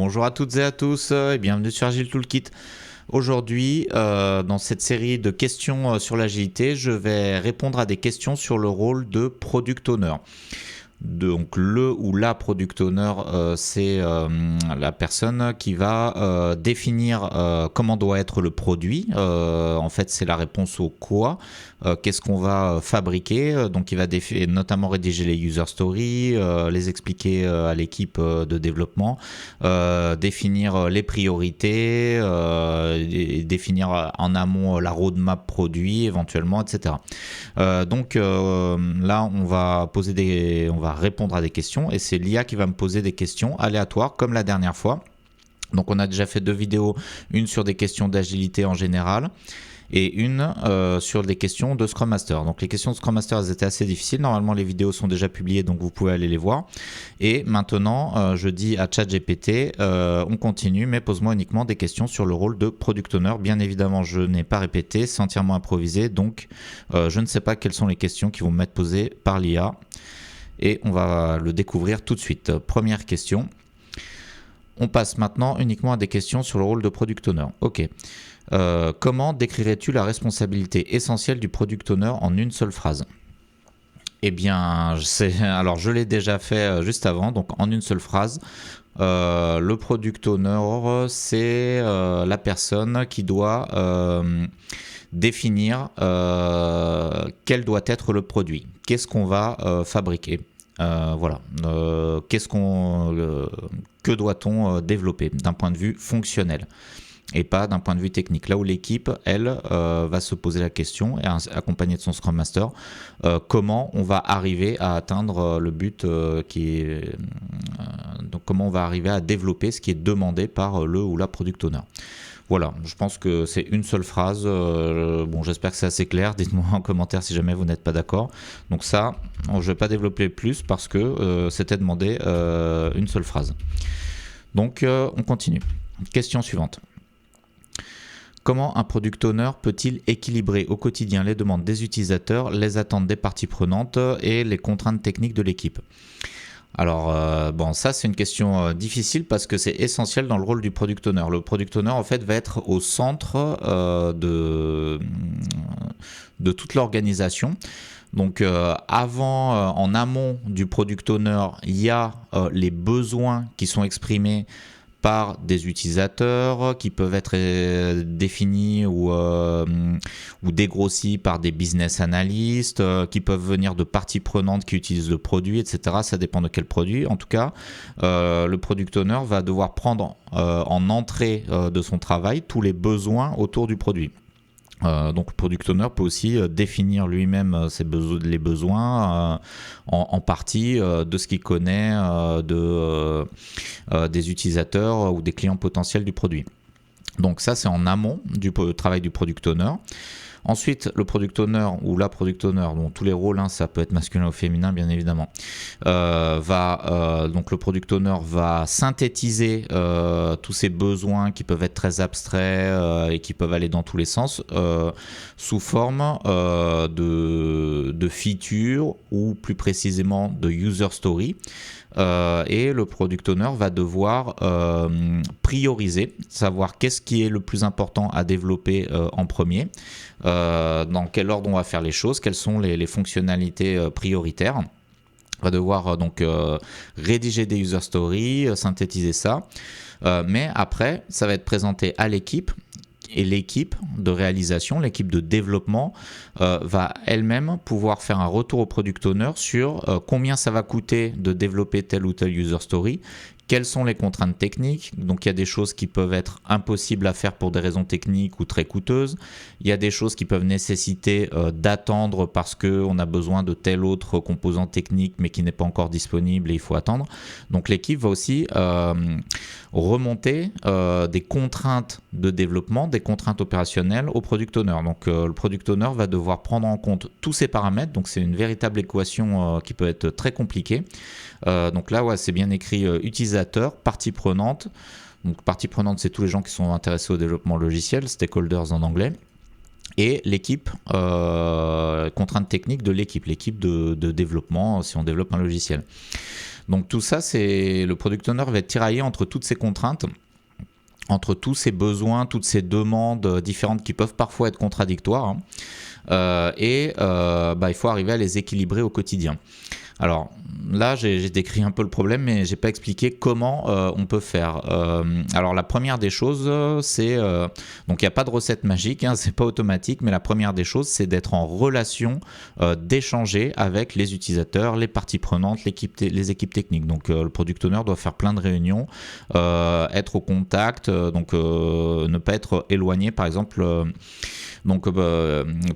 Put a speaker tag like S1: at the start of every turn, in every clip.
S1: Bonjour à toutes et à tous et bienvenue sur Agile Toolkit. Aujourd'hui, dans cette série de questions sur l'agilité, je vais répondre à des questions sur le rôle de Product Owner. Donc le ou la product owner, c'est la personne qui va définir comment doit être le produit. En fait, c'est la réponse au quoi. Qu'est-ce qu'on va fabriquer. Donc il va notamment rédiger les user stories, les expliquer à l'équipe de développement, définir les priorités, définir en amont la roadmap produit éventuellement, etc. Là, on va répondre à des questions et c'est l'IA qui va me poser des questions aléatoires comme la dernière fois. Donc on a déjà fait 2 vidéos, une sur des questions d'agilité en général et une sur des questions de Scrum Master. Donc les questions de Scrum Master, elles étaient assez difficiles. Normalement, les vidéos sont déjà publiées, donc vous pouvez aller les voir. Et maintenant, je dis à ChatGPT, on continue, mais pose-moi uniquement des questions sur le rôle de Product Owner. Bien évidemment, je n'ai pas répété, c'est entièrement improvisé, donc je ne sais pas quelles sont les questions qui vont m'être posées par l'IA. Et on va le découvrir tout de suite. Première question. On passe maintenant uniquement à des questions sur le rôle de Product Owner. Ok. Comment décrirais-tu la responsabilité essentielle du Product Owner en une seule phrase ? Eh bien, alors je l'ai déjà fait juste avant, donc en une seule phrase. Le Product Owner, c'est la personne qui doit définir quel doit être le produit. Qu'est-ce qu'on va fabriquer ? Voilà. Que doit-on développer d'un point de vue fonctionnel et pas d'un point de vue technique. Là où l'équipe, elle, va se poser la question, et accompagnée de son Scrum Master, comment on va arriver à atteindre le but donc comment on va arriver à développer ce qui est demandé par le ou la Product Owner. Voilà, je pense que c'est une seule phrase. Bon, j'espère que c'est assez clair. Dites-moi en commentaire si jamais vous n'êtes pas d'accord. Donc ça, je ne vais pas développer plus parce que c'était demandé une seule phrase. Donc, on continue. Question suivante. Comment un product owner peut-il équilibrer au quotidien les demandes des utilisateurs, les attentes des parties prenantes et les contraintes techniques de l'équipe ? Alors, ça c'est une question difficile parce que c'est essentiel dans le rôle du product owner. Le product owner, en fait, va être au centre de toute l'organisation. Donc, en amont du product owner, il y a les besoins qui sont exprimés par des utilisateurs qui peuvent être définis ou dégrossis par des business analysts, qui peuvent venir de parties prenantes qui utilisent le produit, etc. Ça dépend de quel produit. En tout cas, le product owner va devoir prendre en entrée de son travail tous les besoins autour du produit. Donc le product owner peut aussi définir lui-même les besoins en partie de ce qu'il connaît des utilisateurs ou des clients potentiels du produit. Donc ça c'est en amont du travail du product owner. Ensuite, le product owner ou la product owner, dont tous les rôles, ça peut être masculin ou féminin bien évidemment, donc le product owner va synthétiser tous ces besoins qui peuvent être très abstraits et qui peuvent aller dans tous les sens sous forme de features ou plus précisément de user story. Et le product owner va devoir prioriser, savoir qu'est-ce qui est le plus important à développer en premier, dans quel ordre on va faire les choses, quelles sont les fonctionnalités prioritaires. On va devoir rédiger des user stories, synthétiser ça, mais après ça va être présenté à l'équipe. Et l'équipe de réalisation, l'équipe de développement va elle-même pouvoir faire un retour au product owner sur combien ça va coûter de développer telle ou telle user story, quelles sont les contraintes techniques. Donc il y a des choses qui peuvent être impossibles à faire pour des raisons techniques ou très coûteuses. Il y a des choses qui peuvent nécessiter d'attendre parce qu'on a besoin de tel autre composant technique mais qui n'est pas encore disponible et il faut attendre. Donc l'équipe va aussi remonter des contraintes de développement, des contraintes opérationnelles au product owner. Donc le product owner va devoir prendre en compte tous ces paramètres. Donc c'est une véritable équation qui peut être très compliquée. Donc là, c'est bien écrit utilisateur, partie prenante. Donc partie prenante, c'est tous les gens qui sont intéressés au développement logiciel, stakeholders en anglais. Et l'équipe, contrainte technique de l'équipe de développement si on développe un logiciel. Donc tout ça, le product owner va être tiraillé entre toutes ces contraintes, entre tous ces besoins, toutes ces demandes différentes qui peuvent parfois être contradictoires, hein. Il faut arriver à les équilibrer au quotidien. Alors là, j'ai décrit un peu le problème, mais j'ai pas expliqué comment on peut faire. Alors la première des choses, c'est donc il n'y a pas de recette magique, hein, c'est pas automatique, mais la première des choses, c'est d'être en relation, d'échanger avec les utilisateurs, les parties prenantes, les équipes techniques. Donc le product owner doit faire plein de réunions, être au contact, ne pas être éloigné, par exemple.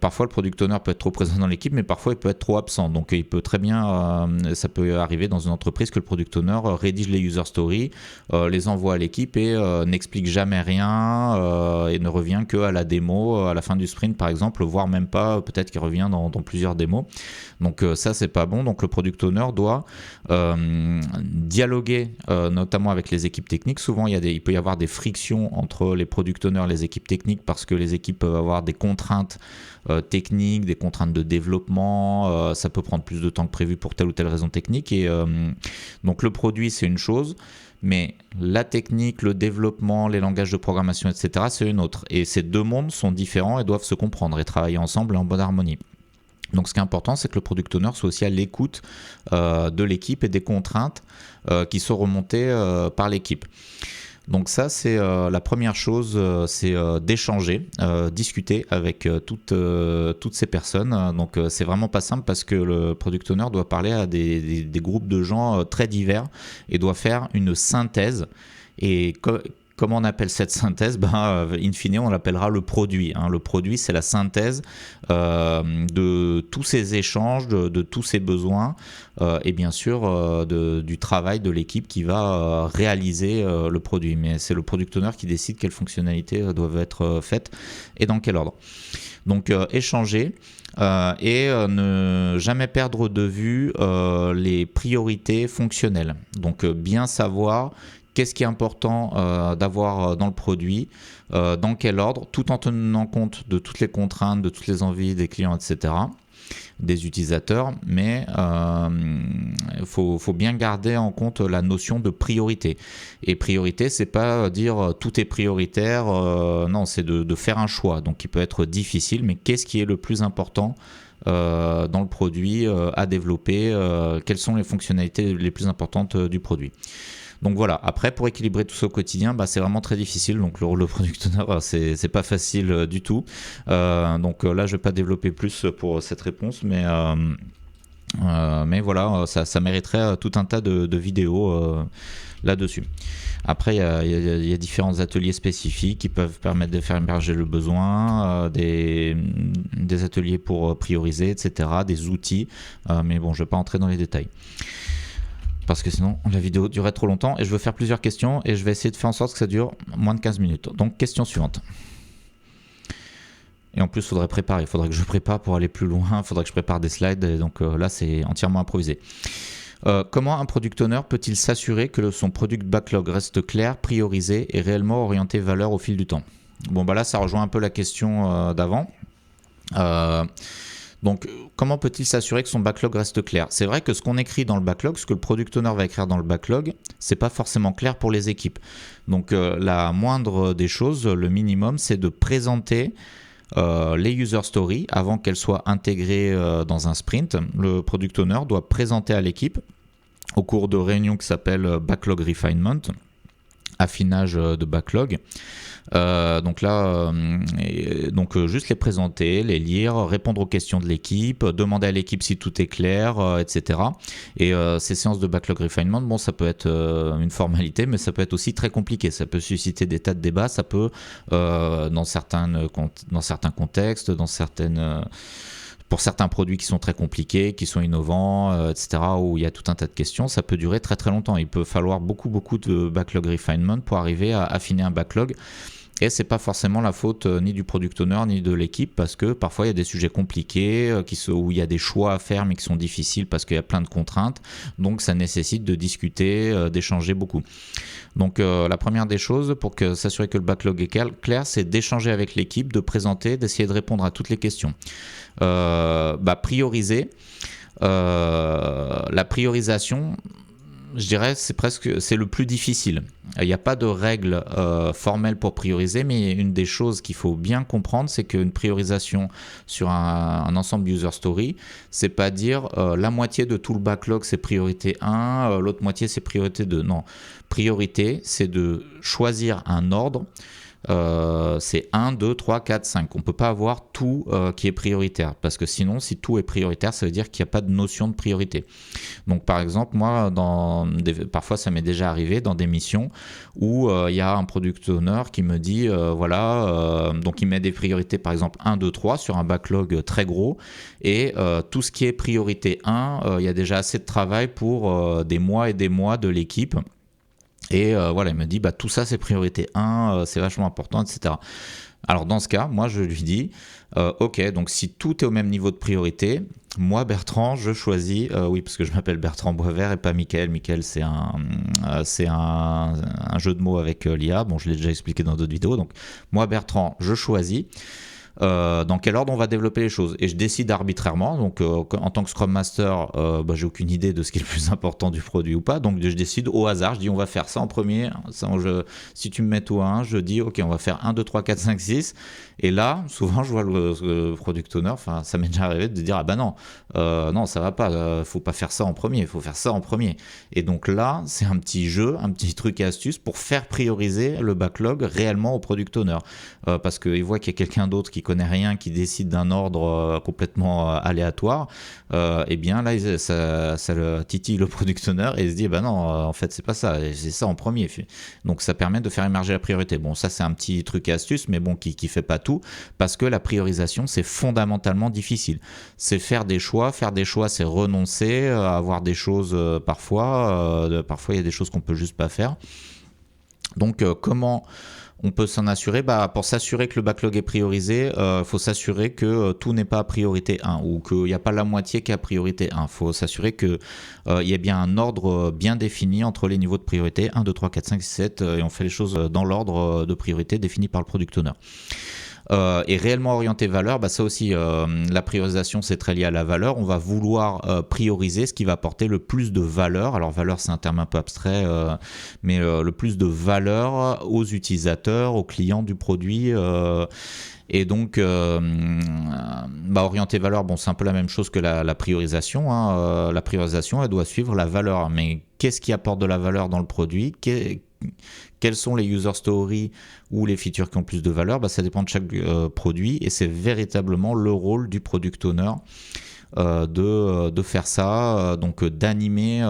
S1: Parfois le product owner peut être trop présent dans l'équipe, mais parfois il peut être trop absent. Donc il peut très bien, ça peut arriver dans une entreprise que le product owner rédige les user stories, les envoie à l'équipe et n'explique jamais rien et ne revient qu'à la démo à la fin du sprint par exemple, voire même pas, peut-être qu'il revient dans plusieurs démos. Donc ça c'est pas bon. Donc le product owner doit dialoguer notamment avec les équipes techniques. Souvent il peut y avoir des frictions entre les product owners et les équipes techniques parce que les équipes peuvent avoir des contraintes techniques, des contraintes de développement, ça peut prendre plus de temps que prévu pour telle ou telle raison technique et donc le produit c'est une chose, mais la technique, le développement, les langages de programmation, etc. c'est une autre, et ces deux mondes sont différents et doivent se comprendre et travailler ensemble en bonne harmonie. Donc ce qui est important, c'est que le product owner soit aussi à l'écoute de l'équipe et des contraintes qui sont remontées par l'équipe. Donc ça, c'est la première chose, c'est d'échanger, discuter avec toutes ces personnes. Donc c'est vraiment pas simple parce que le product owner doit parler à des groupes de gens très divers et doit faire une synthèse. Et comment on appelle cette synthèse ? In fine, on l'appellera le produit. Hein. Le produit, c'est la synthèse de tous ces échanges, de tous ces besoins et bien sûr du travail de l'équipe qui va réaliser le produit. Mais c'est le product owner qui décide quelles fonctionnalités doivent être faites et dans quel ordre. Donc échanger et ne jamais perdre de vue les priorités fonctionnelles. Donc bien savoir qu'est-ce qui est important d'avoir dans le produit, dans quel ordre, tout en tenant compte de toutes les contraintes, de toutes les envies des clients, etc., des utilisateurs, mais il faut bien garder en compte la notion de priorité. Et priorité, c'est pas dire tout est prioritaire, non, c'est de faire un choix. Donc il peut être difficile, mais qu'est-ce qui est le plus important dans le produit à développer, quelles sont les fonctionnalités les plus importantes du produit. Donc voilà, après pour équilibrer tout ça au quotidien, c'est vraiment très difficile. Donc le rôle de product owner, c'est pas facile du tout. Donc là, je vais pas développer plus pour cette réponse, mais voilà, ça mériterait tout un tas de vidéos là-dessus. Après, il y a différents ateliers spécifiques qui peuvent permettre de faire émerger le besoin, des ateliers pour prioriser, etc., des outils. Mais bon, je ne vais pas entrer dans les détails, parce que sinon la vidéo durerait trop longtemps et je veux faire plusieurs questions et je vais essayer de faire en sorte que ça dure moins de 15 minutes. Donc question suivante. Et en plus il faudrait que je prépare pour aller plus loin, il faudrait que je prépare des slides, et donc là c'est entièrement improvisé. Comment un product owner peut-il s'assurer que son product backlog reste clair, priorisé et réellement orienté valeur au fil du temps ? Bon là ça rejoint un peu la question d'avant. Donc, comment peut-il s'assurer que son backlog reste clair ? C'est vrai que ce qu'on écrit dans le backlog, ce que le product owner va écrire dans le backlog, c'est pas forcément clair pour les équipes. Donc, la moindre des choses, le minimum, c'est de présenter les user stories avant qu'elles soient intégrées dans un sprint. Le product owner doit présenter à l'équipe au cours de réunions qui s'appellent backlog refinement, affinage de backlog. Donc là, juste les présenter, les lire, répondre aux questions de l'équipe, demander à l'équipe si tout est clair, etc. Et ces séances de backlog refinement, ça peut être une formalité, mais ça peut être aussi très compliqué. Ça peut susciter des tas de débats. Ça peut, dans certains contextes, pour certains produits qui sont très compliqués, qui sont innovants, etc., où il y a tout un tas de questions, ça peut durer très très longtemps. Il peut falloir beaucoup de backlog refinement pour arriver à affiner un backlog. Et c'est pas forcément la faute ni du product owner ni de l'équipe, parce que parfois il y a des sujets compliqués où il y a des choix à faire mais qui sont difficiles parce qu'il y a plein de contraintes. Donc ça nécessite de discuter, d'échanger beaucoup. Donc la première des choses pour s'assurer que le backlog est clair, c'est d'échanger avec l'équipe, de présenter, d'essayer de répondre à toutes les questions. Prioriser. La priorisation, je dirais c'est le plus difficile. Il n'y a pas de règle formelle pour prioriser, mais une des choses qu'il faut bien comprendre, c'est qu'une priorisation sur un ensemble user story, c'est pas dire la moitié de tout le backlog c'est priorité 1, l'autre moitié c'est priorité 2. Non, priorité c'est de choisir un ordre. C'est 1, 2, 3, 4, 5. On ne peut pas avoir tout qui est prioritaire, parce que sinon, si tout est prioritaire, ça veut dire qu'il n'y a pas de notion de priorité. Donc par exemple, moi, parfois ça m'est déjà arrivé dans des missions où il y a un product owner qui me dit, donc il met des priorités par exemple 1, 2, 3 sur un backlog très gros, et tout ce qui est priorité 1, il y a déjà assez de travail pour des mois et des mois de l'équipe. Et voilà, il me dit, tout ça c'est priorité 1, c'est vachement important, etc. Alors dans ce cas, moi je lui dis, ok, donc si tout est au même niveau de priorité, moi Bertrand, je choisis, oui parce que je m'appelle Bertrand Boisvert et pas Mickaël. Mickaël c'est un jeu de mots avec l'IA, bon je l'ai déjà expliqué dans d'autres vidéos, donc moi Bertrand, je choisis. Dans quel ordre on va développer les choses, et je décide arbitrairement, donc en tant que Scrum Master j'ai aucune idée de ce qui est le plus important du produit ou pas, donc je décide au hasard, je dis on va faire ça en premier, si tu me mets tout à 1, je dis ok on va faire 1, 2, 3, 4, 5, 6, et là souvent je vois le product owner, enfin ça m'est déjà arrivé de dire non ça va pas, faut pas faire ça en premier, il faut faire ça en premier, et donc là c'est un petit jeu, un petit truc et astuce pour faire prioriser le backlog réellement au product owner, parce qu'il voit qu'il y a quelqu'un d'autre qui connaît rien, qui décide d'un ordre complètement aléatoire, et bien là ça le titille le product owner et il se dit non en fait c'est pas ça, c'est ça en premier, donc ça permet de faire émerger la priorité. Bon, ça c'est un petit truc et astuce, mais bon qui fait pas tout, parce que la priorisation c'est fondamentalement difficile, c'est faire des choix c'est renoncer à avoir des choses, parfois il y a des choses qu'on peut juste pas faire. Donc comment on peut s'en assurer? Pour s'assurer que le backlog est priorisé, faut s'assurer que tout n'est pas à priorité 1, ou qu'il n'y a pas la moitié qui est à priorité 1. Il faut s'assurer qu'il y ait bien un ordre bien défini entre les niveaux de priorité 1, 2, 3, 4, 5, 6, 7, et on fait les choses dans l'ordre de priorité défini par le product owner. Et réellement orienté valeur, ça aussi, la priorisation c'est très lié à la valeur. On va vouloir prioriser ce qui va apporter le plus de valeur. Alors valeur c'est un terme un peu abstrait, mais le plus de valeur aux utilisateurs, aux clients du produit. Et donc orienté valeur, c'est un peu la même chose que la priorisation, hein. La priorisation elle doit suivre la valeur, mais qu'est-ce qui apporte de la valeur dans le produit? Quels sont les user stories ou les features qui ont plus de valeur? Ça dépend de chaque produit, et c'est véritablement le rôle du product owner de faire ça, donc d'animer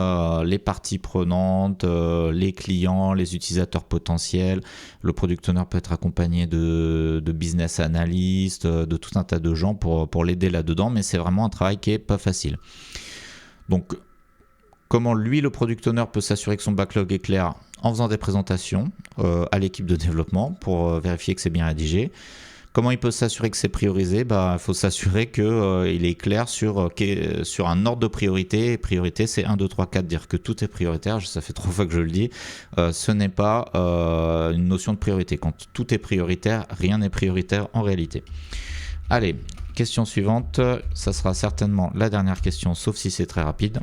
S1: les parties prenantes, les clients, les utilisateurs potentiels. Le product owner peut être accompagné de business analyst, de tout un tas de gens pour l'aider là-dedans, mais c'est vraiment un travail qui est pas facile. Donc comment lui, le product owner, peut s'assurer que son backlog est clair? En faisant des présentations à l'équipe de développement pour vérifier que c'est bien rédigé. Comment il peut s'assurer que c'est priorisé? Il faut s'assurer qu'il est clair sur un ordre de priorité. Et priorité, c'est 1, 2, 3, 4. Dire que tout est prioritaire, ça fait 3 fois que je le dis. Ce n'est pas une notion de priorité. Quand tout est prioritaire, rien n'est prioritaire en réalité. Allez, question suivante. Ça sera certainement la dernière question, sauf si c'est très rapide.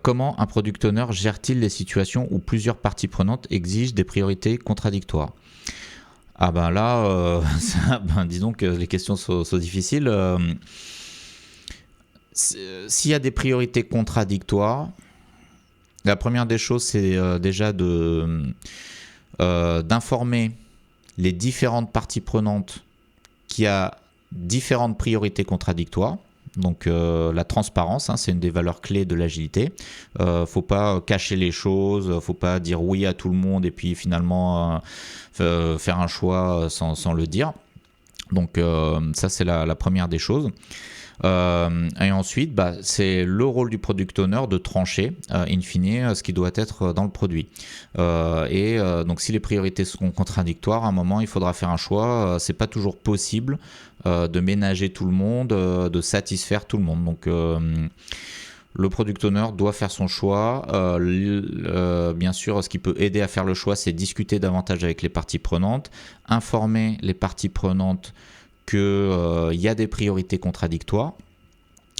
S1: Comment un product owner gère-t-il les situations où plusieurs parties prenantes exigent des priorités contradictoires? Dis donc les questions sont difficiles. S'il y a des priorités contradictoires, la première des choses c'est déjà d'informer les différentes parties prenantes qu'il y a différentes priorités contradictoires. Donc la transparence, c'est une des valeurs clés de l'agilité. Faut pas cacher les choses, faut pas dire oui à tout le monde et puis finalement faire un choix sans le dire. Donc ça c'est la première des choses. Et ensuite, c'est le rôle du product owner de trancher, in fine, ce qui doit être dans le produit. Donc, si les priorités sont contradictoires, à un moment, il faudra faire un choix. C'est pas toujours possible de ménager tout le monde, de satisfaire tout le monde. Donc, le product owner doit faire son choix. Bien sûr, ce qui peut aider à faire le choix, c'est discuter davantage avec les parties prenantes, informer les parties prenantes qu'il y a des priorités contradictoires.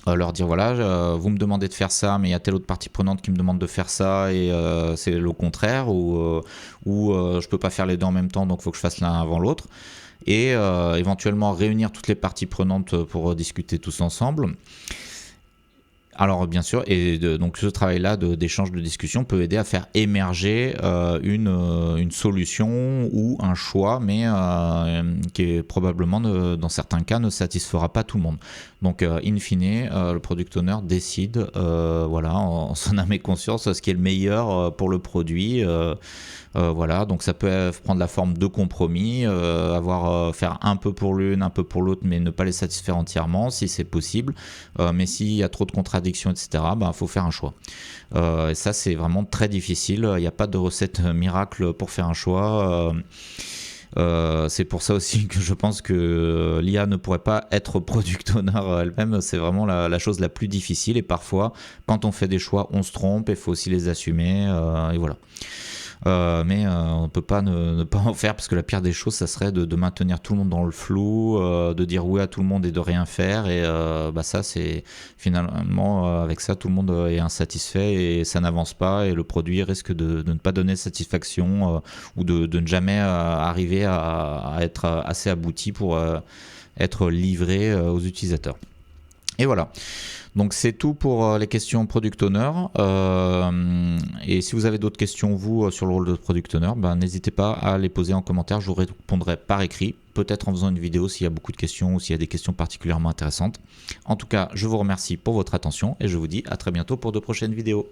S1: leur dire voilà, vous me demandez de faire ça, mais il y a telle autre partie prenante qui me demande de faire ça et c'est le contraire, ou je peux pas faire les deux en même temps, donc il faut que je fasse l'un avant l'autre. Et éventuellement réunir toutes les parties prenantes pour discuter tous ensemble. Alors bien sûr, et donc ce travail-là d'échange de discussion peut aider à faire émerger une solution ou un choix, mais qui est probablement, dans certains cas, ne satisfera pas tout le monde. Donc in fine, le product owner décide, voilà, en son âme et conscience, ce qui est le meilleur pour le produit. Voilà, donc ça peut prendre la forme de compromis, faire un peu pour l'une, un peu pour l'autre, mais ne pas les satisfaire entièrement si c'est possible. Mais s'il y a trop de contradictions, etc., faut faire un choix. Et ça, c'est vraiment très difficile. Il n'y a pas de recette miracle pour faire un choix. C'est pour ça aussi que je pense que l'IA ne pourrait pas être product owner elle-même. C'est vraiment la chose la plus difficile. Et parfois, quand on fait des choix, on se trompe et il faut aussi les assumer. Et voilà. Mais on ne peut pas ne pas en faire, parce que la pire des choses, ça serait de maintenir tout le monde dans le flou, de dire oui à tout le monde et de rien faire. Et ça, c'est finalement, avec ça, tout le monde est insatisfait et ça n'avance pas, et le produit risque de ne pas donner satisfaction, ou de ne jamais arriver à être assez abouti pour être livré aux utilisateurs. Et voilà. Donc c'est tout pour les questions Product Owner. Et si vous avez d'autres questions, vous, sur le rôle de Product Owner, n'hésitez pas à les poser en commentaire. Je vous répondrai par écrit, peut-être en faisant une vidéo s'il y a beaucoup de questions ou s'il y a des questions particulièrement intéressantes. En tout cas, je vous remercie pour votre attention et je vous dis à très bientôt pour de prochaines vidéos.